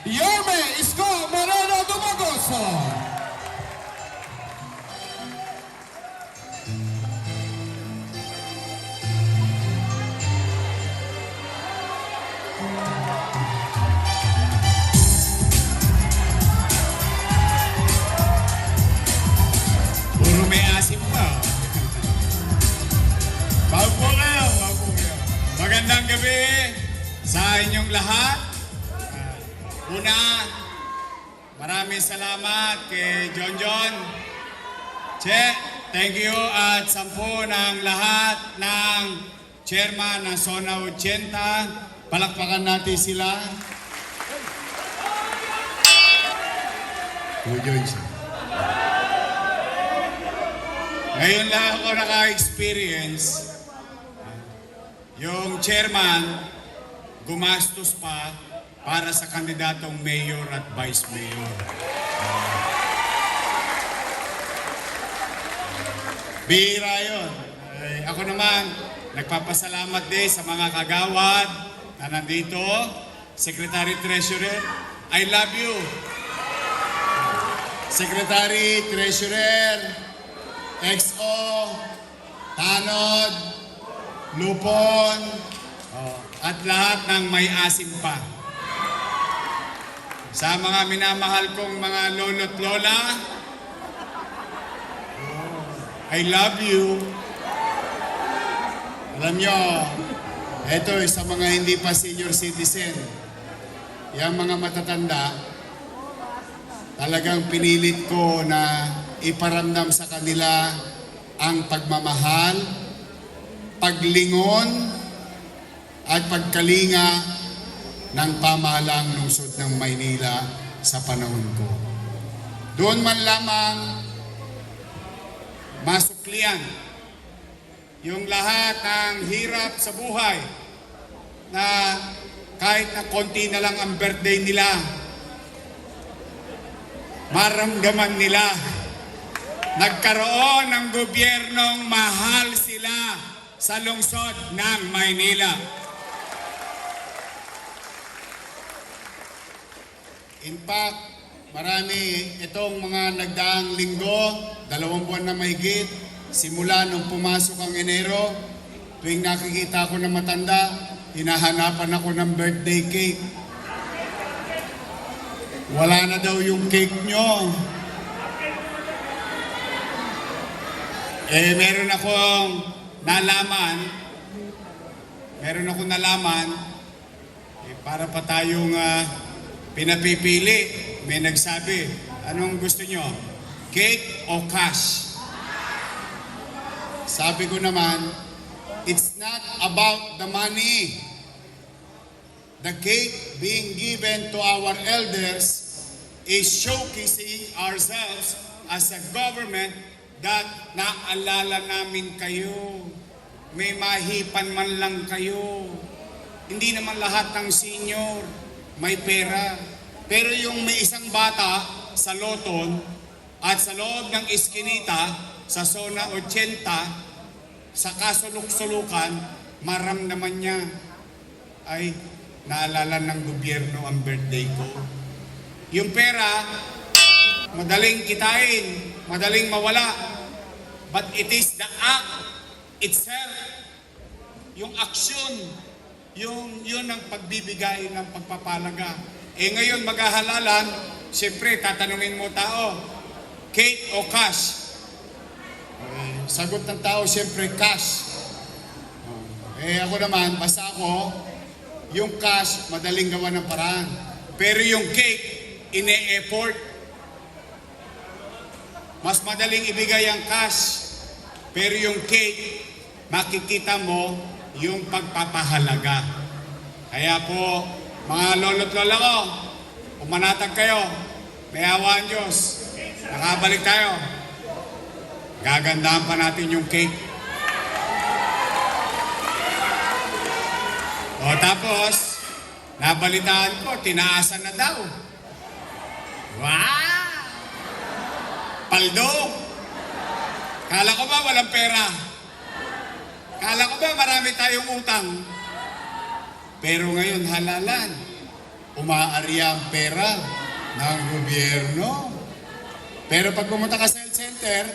Yorme Isko Moreno Dumagoso. Puro may asim pa. Bago po kayo, bago po kayo. Magandang gabi sa inyong lahat. Una, maraming salamat kay John John. Che, thank you at sampu ng lahat ng chairman ng Zona 80. Palakpakan natin sila. Ngayon lang ako naka-experience. Yung chairman, gumastos pa para sa kandidatong mayor at vice mayor. Bihira yun. Ako naman, nagpapasalamat din sa mga kagawad na nandito. Secretary Treasurer, I love you. Secretary Treasurer, XO, Tanod, Lupon, at lahat ng may asim pa. Sa mga minamahal kong mga lolo't lola, I love you. Alam nyo, eto sa mga hindi pa senior citizen, yung mga matatanda, talagang pinilit ko na iparamdam sa kanila ang pagmamahal, paglingon, at pagkalinga ng pamahalang lungsod ng Maynila sa panahon ko. Doon man lamang masuklian yung lahat ng hirap sa buhay na kahit na konti na lang ang birthday nila, maramdaman nila nagkaroon ng gobyernong mahal sila sa lungsod ng Maynila. In fact, marami itong mga nagdaang linggo, 2 buwan na mahigit, simula nung pumasok ang Enero, tuwing nakikita ako ng matanda, hinahanapan ako ng birthday cake. Wala na daw yung cake nyo. Meron akong nalaman, para pa tayong pinapipili. May nagsabi, anong gusto nyo? Cake o cash? Sabi ko naman, it's not about the money. The cake being given to our elders is showcasing ourselves as a government that naalala namin kayo. May mahipan man lang kayo. Hindi naman lahat ng senior may pera. Pero yung may isang bata sa Loton at sa loob ng Eskinita, sa Zona 80, sa kasuluk-sulukan, maramdaman niya, ay naalala ng gobyerno ang birthday ko. Yung pera, madaling kitain, madaling mawala. But it is the act itself, yung aksyon, yun ang pagbibigay ng pagpapalaga. Ngayon maghahalalan, siyempre tatanungin mo tao, cake o cash? Sagot ng tao, siyempre cash. Ako naman, basta ako, yung cash, madaling gawa ng paraan. Pero yung cake, ine-effort. Mas madaling ibigay ang cash. Pero yung cake, makikita mo yung pagpapahalaga. Kaya po, mga lolo't lola ko, umanatag kayo, may awa ang Diyos. Nakabalik tayo. Gagandahan pa natin yung cake. O tapos, nabalitaan ko, tinaasan na daw. Wow! Paldo! Kala ko ba walang pera? Kala ko ba marami tayong utang? Pero ngayon halalan. umaarya ang pera ng gobyerno. Pero pag pumunta ka sa health center,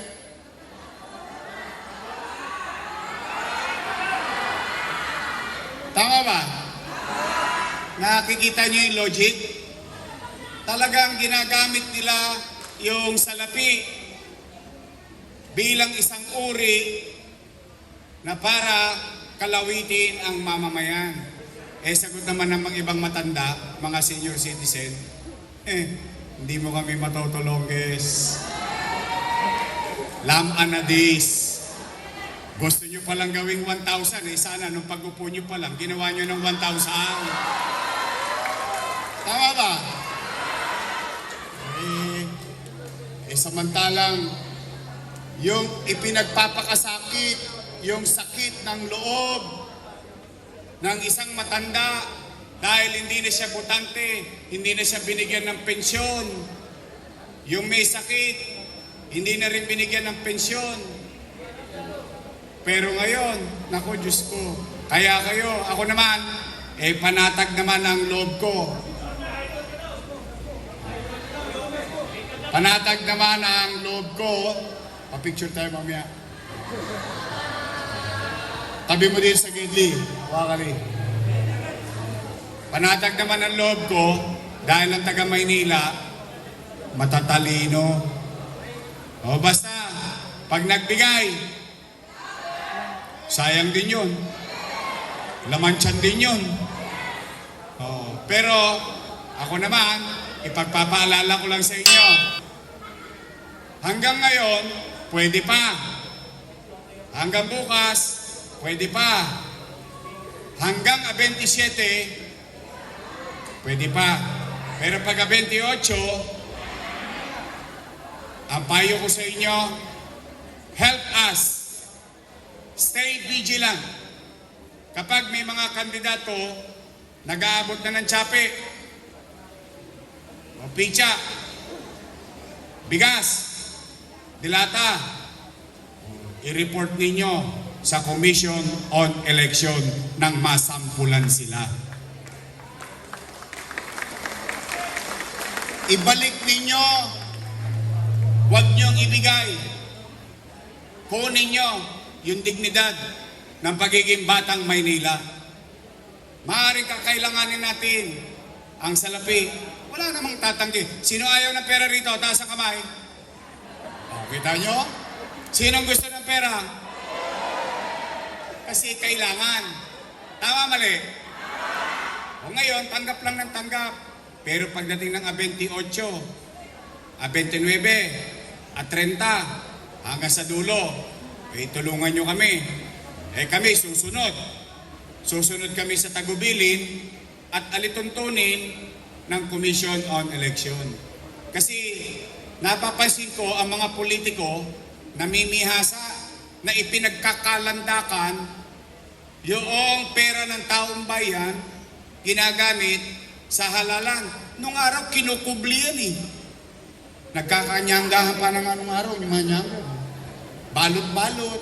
tama ba? Nakikita niyo yung logic? Talagang ginagamit nila yung salapi bilang isang uri na para kalawitin ang mamamayan. Sagot naman ng mga ibang matanda, mga senior citizen, hindi mo kami matutulongges. Lamanadis. Gusto nyo palang gawing 1,000, sana nung pag-upo nyo palang, ginawa nyo ng 1,000. Tama ba? Samantalang, yung ipinagpapakasakit, yung sakit ng loob ng isang matanda dahil hindi na siya butante, hindi na siya binigyan ng pensyon. Yung may sakit, hindi na rin binigyan ng pensyon. Pero ngayon, naku Diyos ko, kaya kayo, ako naman, panatag naman ang loob ko. Panatag naman ang loob ko. Pa-picture tayo mamaya. Tabi mo din sa gidli. Wakali. Panatag naman ang loob ko dahil ang taga Maynila, matatalino. O basta, pag nagbigay, sayang din yun. Laman tiyan din yun. Pero ako naman, ipagpapaalala ko lang sa inyo. Hanggang ngayon, pwede pa. Hanggang bukas, pwede pa. Hanggang 27, pwede pa. Pero pag 28, ang payo ko sa inyo, help us. Stay vigilant. Kapag may mga kandidato, nag-aabot na ng tsape, o pitsa, bigas, dilata, i-report ninyo sa Commission on Election nang masampulan sila. Ibalik ninyo, huwag niyong ibigay. Kunin niyo yung dignidad ng pagiging batang Maynila. Maaaring kakailanganin natin ang salapi. Wala namang tatanggi. Sino ayaw ng pera rito? Taas ang kamay. Kita nyo? Sinong gusto ng pera? Kasi kailangan. Tama, mali? O ngayon, tanggap lang ng tanggap. Pero pagdating ng 28, 29, at 30, hanggang sa dulo, tulungan nyo kami. Kami susunod. Susunod kami sa tagubilin at alituntunin ng Commission on Election. Kasi napapansin ko ang mga politiko namimihasa na ipinagkakalandakan yung pera ng taong bayan ginagamit sa halalan. Nung araw, kinukubli yan eh. Nagkakanyanggahan pa ng anong araw, yung mga nyanggo. Balot-balot.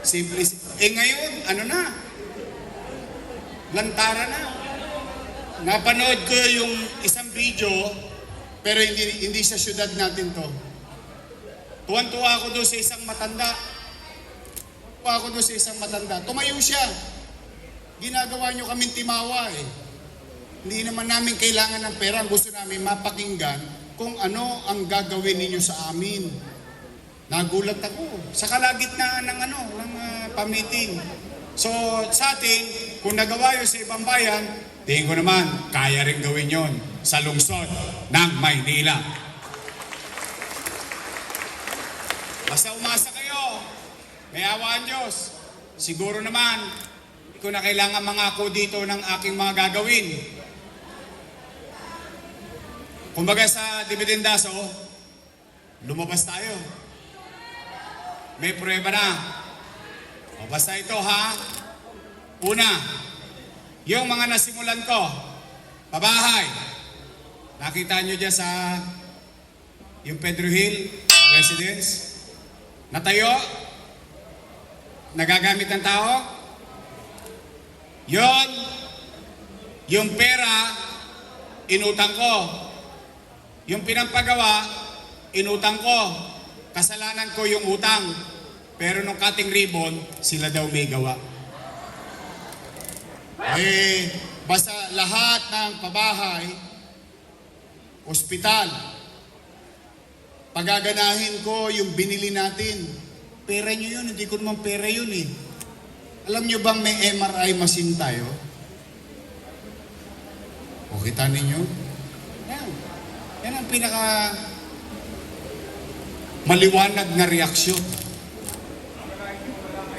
Simple. Ngayon, ano na? Lantara na. Napanood ko yung isang video, pero hindi sa syudad natin to. Tuwan-tuwa ako doon sa isang matanda. Tumayo siya. Ginagawa nyo kaming timawa eh. Hindi naman namin kailangan ng pera. Gusto namin mapakinggan kung ano ang gagawin ninyo sa amin. Nagulat ako. Sa kalagitnaan ng pamiting. So sa atin, kung nagawa yun sa ibang bayan, tingin ko naman, kaya rin gawin yon sa lungsod ng Maynila. Basta umasa kayo, may awa ang Diyos. Siguro naman, hindi ko na kailangan mangako dito ng aking mga gagawin. Kumbaga sa dividendaso, lumabas tayo. May prueba na. O basta ito ha. Una, yung mga nasimulan ko, pabahay. Nakita nyo dyan sa yung Pedro Hill Residence. Natayo. Nagagamit ng tao. Yon, yung pera, inutang ko. Yung pinampagawa, inutang ko. Kasalanan ko yung utang. Pero nung cutting ribbon, sila daw may gawa. Basta lahat ng pabahay, ospital, pagaganahin ko yung binili natin. Pera nyo yun, hindi ko naman pera yun eh. Alam nyo bang may MRI machine tayo? O kita ninyo? Yan ang pinaka maliwanag na reaksyon.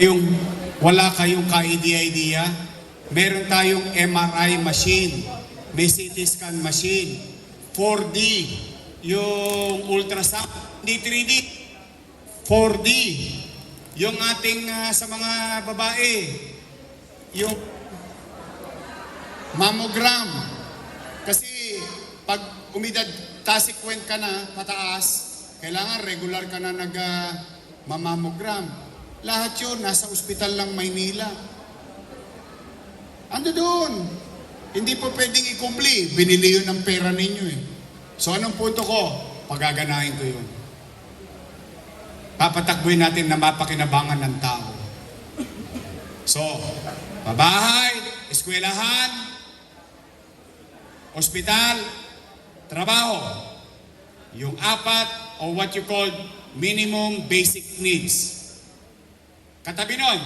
Yung wala kayong ka-idea, meron tayong MRI machine, may CT scan machine, 4D, yung ultrasound, hindi 3D, 4D, yung ating sa mga babae, yung mammogram. Kasi pag umidad tasikwent ka na pataas, kailangan regular ka na nag-mammogram. Lahat yun, nasa ospital lang Maynila. Ando doon. Hindi po pwedeng ikumpli. Binili yun ng pera ninyo eh. So anong punto ko? Pagaganahin ko yun. Papatakbuhin natin na mapakinabangan ng tao. So, pabahay, eskwelahan, ospital, trabaho. Yung apat o what you call minimum basic needs. Katabi nun,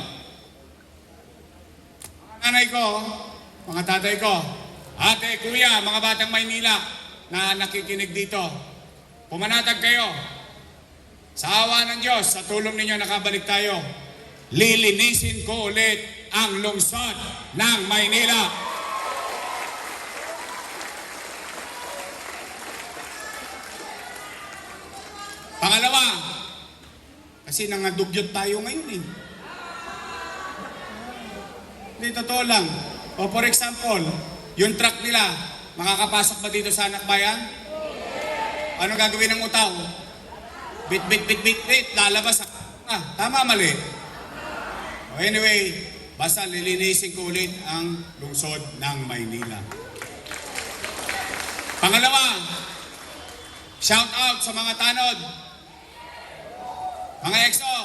mga nanay ko, mga tatay ko, ate, kuya, mga batang Maynila na nakikinig dito, pumanatag kayo. Sa awa ng Diyos, sa tulong ninyo nakabalik tayo. Lilinisin ko ulit ang lungsod ng Maynila. Pangalawa, kasi nangadugyot tayo ngayon eh. Hindi, totoo lang. O for example, yung truck nila, makakapasok ba dito sa anak bayan? Ano gagawin ng utaw? Bit, lalabas. Tama, mali. Anyway, basta lilinisin ko ulit ang lungsod ng Maynila. Pangalawa, shout out sa mga tanod. Mga EXO,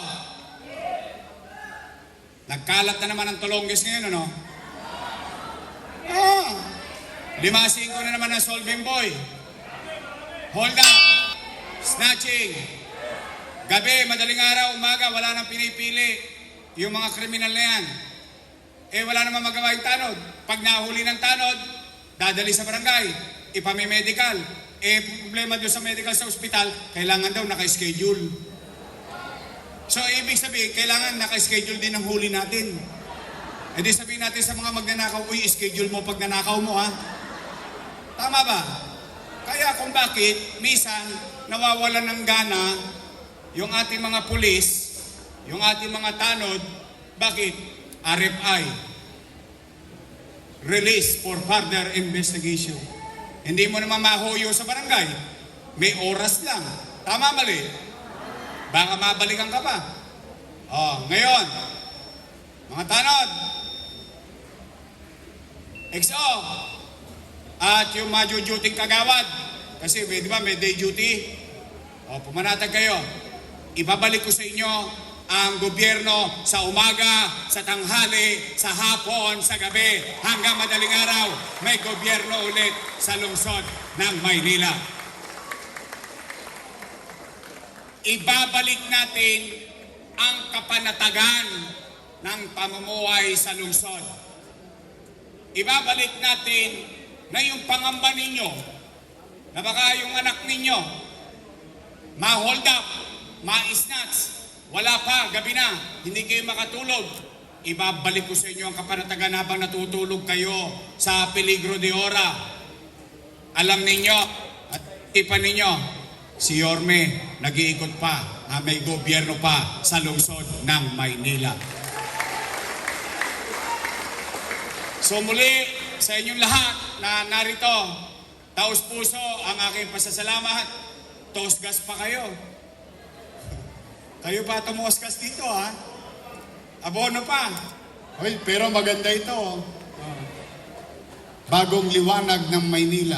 nagkalat na naman ang Tolonges ngayon, ano? Limasin ko na naman ang solving boy. Hold up, snatching. Gabi, madaling araw, umaga, wala nang pinipili yung mga kriminal na yan. Wala namang magawa yung tanod. Pag nahuli ng tanod, dadali sa barangay, ipamimedical. Problema doon sa medical sa ospital, kailangan daw naka-schedule. So, ibig sabihin, kailangan naka-schedule din ang huli natin. Di sabihin natin sa mga magnanakaw, uy, schedule mo pag nanakaw mo, ha? Tama ba? Kaya kung bakit, minsan, nawawalan ng gana yung ating mga pulis, yung ating mga tanod, bakit? RFI. Release for further investigation. Hindi mo naman mahuyo sa barangay. May oras lang. Tama, mali? Baka mabalikan ka pa. Ngayon, mga tanod, XO, at yung majujuting kagawad, kasi di ba, may day duty. Pumanatag kayo. Ibabalik ko sa inyo ang gobyerno sa umaga, sa tanghali, sa hapon, sa gabi, hanggang madaling araw, may gobyerno ulit sa lungsod ng Maynila. Ibabalik natin ang kapanatagan ng pamumuhay sa lungsod. Ibabalik natin na yung pangamba ninyo, na baka yung anak ninyo, ma-hold up, ma-snatch, wala pa, gabi na, hindi kayo makatulog. Ibabalik ko sa inyo ang kapanatagan habang natutulog kayo sa peligro de ora. Alam ninyo at ipan ninyo, si Yorme nag-iikot pa na may gobyerno pa sa lungsod ng Maynila. So muli sa inyong lahat na narito, taos puso ang aking pasasalamat. Tosgas pa kayo. Kayo pa tumosgas dito, ha? Abono pa. Pero maganda ito. Bagong liwanag ng Maynila.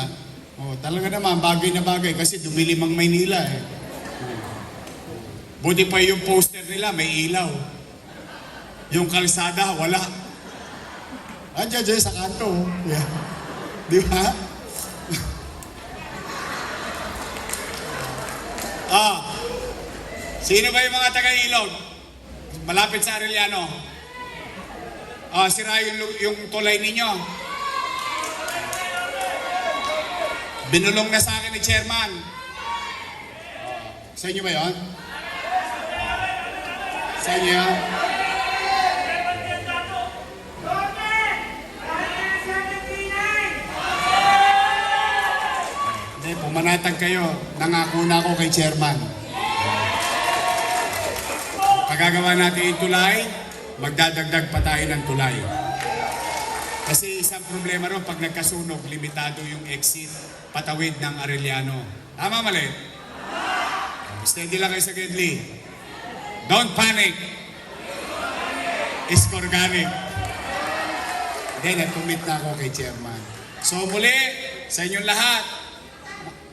Oh, talaga naman, bagay na bagay kasi dumilim ang Maynila eh. Buti pa yung poster nila, may ilaw. Yung kalsada, wala. Diyan sa kanto. Yeah. Di ba? Sino ba yung mga taga-Ilog? Malapit sa Arellano. Sira yung tulay ninyo. Binulong na sa akin ni Chairman. Sa inyo ba yun? Sa inyo yun? Hindi, pumanatag kayo. Nangako na ako kay Chairman. Pagagawa natin yung tulay, magdadagdag pa tayo ng tulay. Kasi isang problema ron, pag nagkasunog, limitado yung exit patawid ng Arellano. Tama, mali? Steady lang kayo sa Gedli. Don't panic. It's organic. Then, nag-commit na ako kay Chairman. So muli, sa inyong lahat,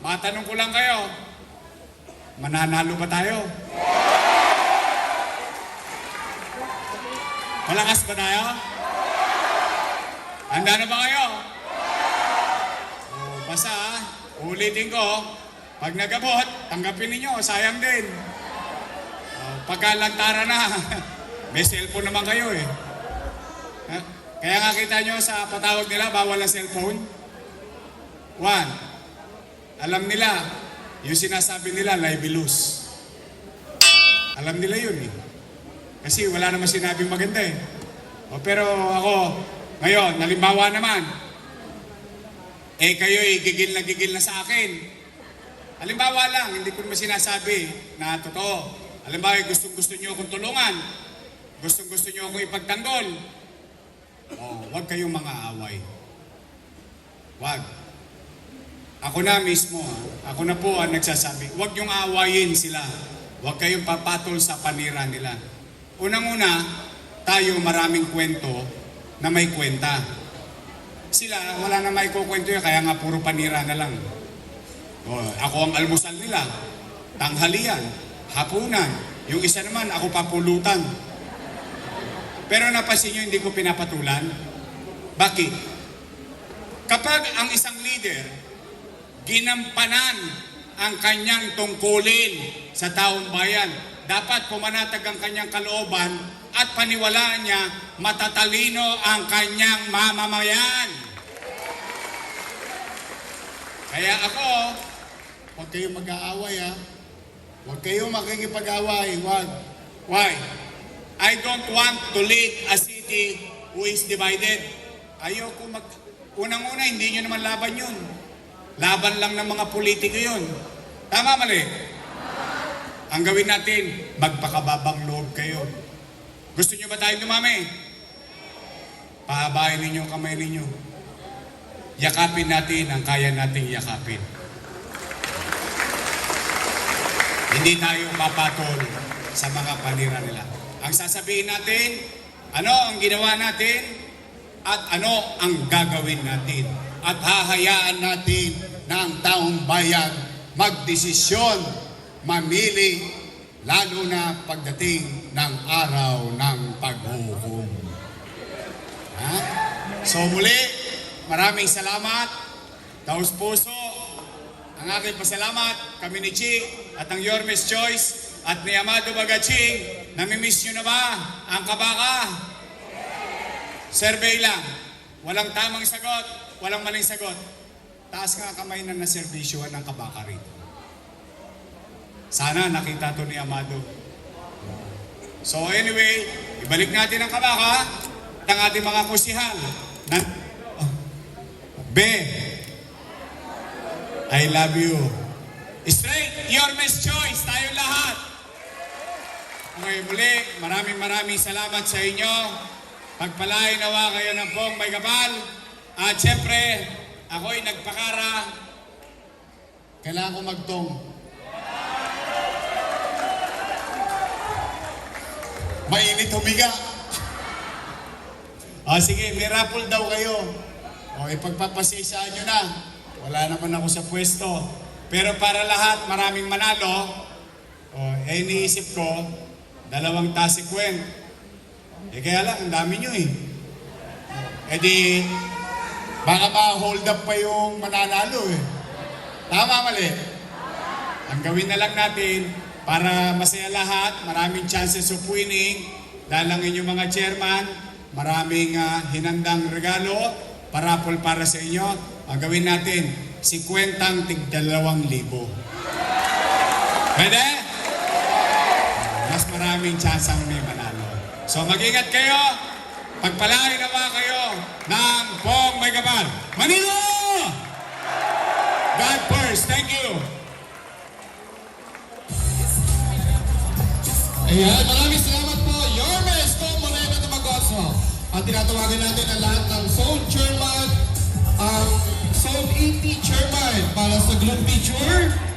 matanong ko lang kayo, mananalo ba tayo? Malakas ba tayo? Handa na ba kayo? Basta, ulitin ko, pag nagabot, tanggapin ninyo, sayang din. Pagkalantara na, may cellphone naman kayo eh. Kaya nga kita nyo sa patawag nila, bawal ang cellphone. One, alam nila, yung sinasabi nila, libelous. Alam nila yun eh. Kasi wala naman sinabing maganda eh. Pero ako, ngayon, halimbawa naman, kayo'y gigil na sa akin. Halimbawa lang, hindi ko naman sinasabi na totoo. Halimbawa, gustong-gusto nyo akong tulungan. Gustong-gusto nyo akong ipagtanggol. Huwag kayong mga away. Huwag. Ako na mismo, ako na po ang nagsasabi, huwag yung awayin sila. Huwag kayong papatol sa panira nila. Unang-una, tayo maraming kwento na may kwenta. Sila, wala na may kukwento yun, kaya nga puro panira na lang. Ako ang almusal nila, tanghalian, hapunan. Yung isa naman, ako papulutan. Pero napansin nyo, hindi ko pinapatulan. Bakit? Kapag ang isang leader, ginampanan ang kanyang tungkulin sa taong bayan, dapat pumanatag ang kanyang kalooban at paniwalaan niya matatalino ang kanyang mamamayan. Kaya ako, huwag kayong mag-aaway ha. Huwag kayong makikipag-away. Huwag. Why? I don't want to lead a city who is divided. Ayoko unang-una, hindi nyo naman laban yun. Laban lang ng mga politiko yun. Tama, mali? Ang gawin natin, magpakababang loob kayo. Gusto nyo ba tayong dumami? Pahabain ninyo ang kamay ninyo. Yakapin natin ang kaya nating yakapin. Hindi tayo papatol sa mga panira nila. Ang sasabihin natin, ano ang ginawa natin at ano ang gagawin natin. At hahayaan natin na ang taong bayan magdesisyon, mamili, lalo na pagdating ng araw ng paghuhukom. So muli, maraming salamat. Taos puso, ang aking pasalamat, kami ni Chi at ang Yormes Choice at ni Amado Bagaching. Namimiss nyo na ba ang kabaka? Survey lang. Walang tamang sagot, walang maling sagot. Taas nga kamay na naservisyohan ng kabaka rito. Sana nakita to ni Amado. So anyway, ibalik natin ang kabaka at ang ating mga kusihal. I love you. Straight, Yormes Choice, tayo lahat. Okay, muli, maraming salamat sa inyo. Pagpalain nawa kayo ng buong may kapal. At syempre, ako'y nagpakara. Kailangan ko magtong. Mainit humiga. Sige, may raffle daw kayo. Pagpapasensyahan nyo na. wala naman ako sa pwesto. Pero para lahat, maraming manalo, iniisip ko, 2 tasikwent. Kaya lang, ang dami nyo eh. Di, baka ma-hold up pa yung mananalo eh. Tama, mali? Ang gawin na lang natin, para masaya lahat, maraming chances of winning, dahil ang inyong mga chairman, maraming hinandang regalo, parapol para sa inyo. Ang gawin natin, 50 tig 2,000. Pwede? Mas maraming chance ang may manalo. So mag-ingat kayo, pagpalain naman kayo ng Pong May Kapal. Manilo! God first, thank you! Ayan, maraming salamat po. Yorme Isko Moreno Dumagoso. At tinatawagan natin ang lahat ng Zone Chairman, ang Zone 80 Chairman para sa group picture.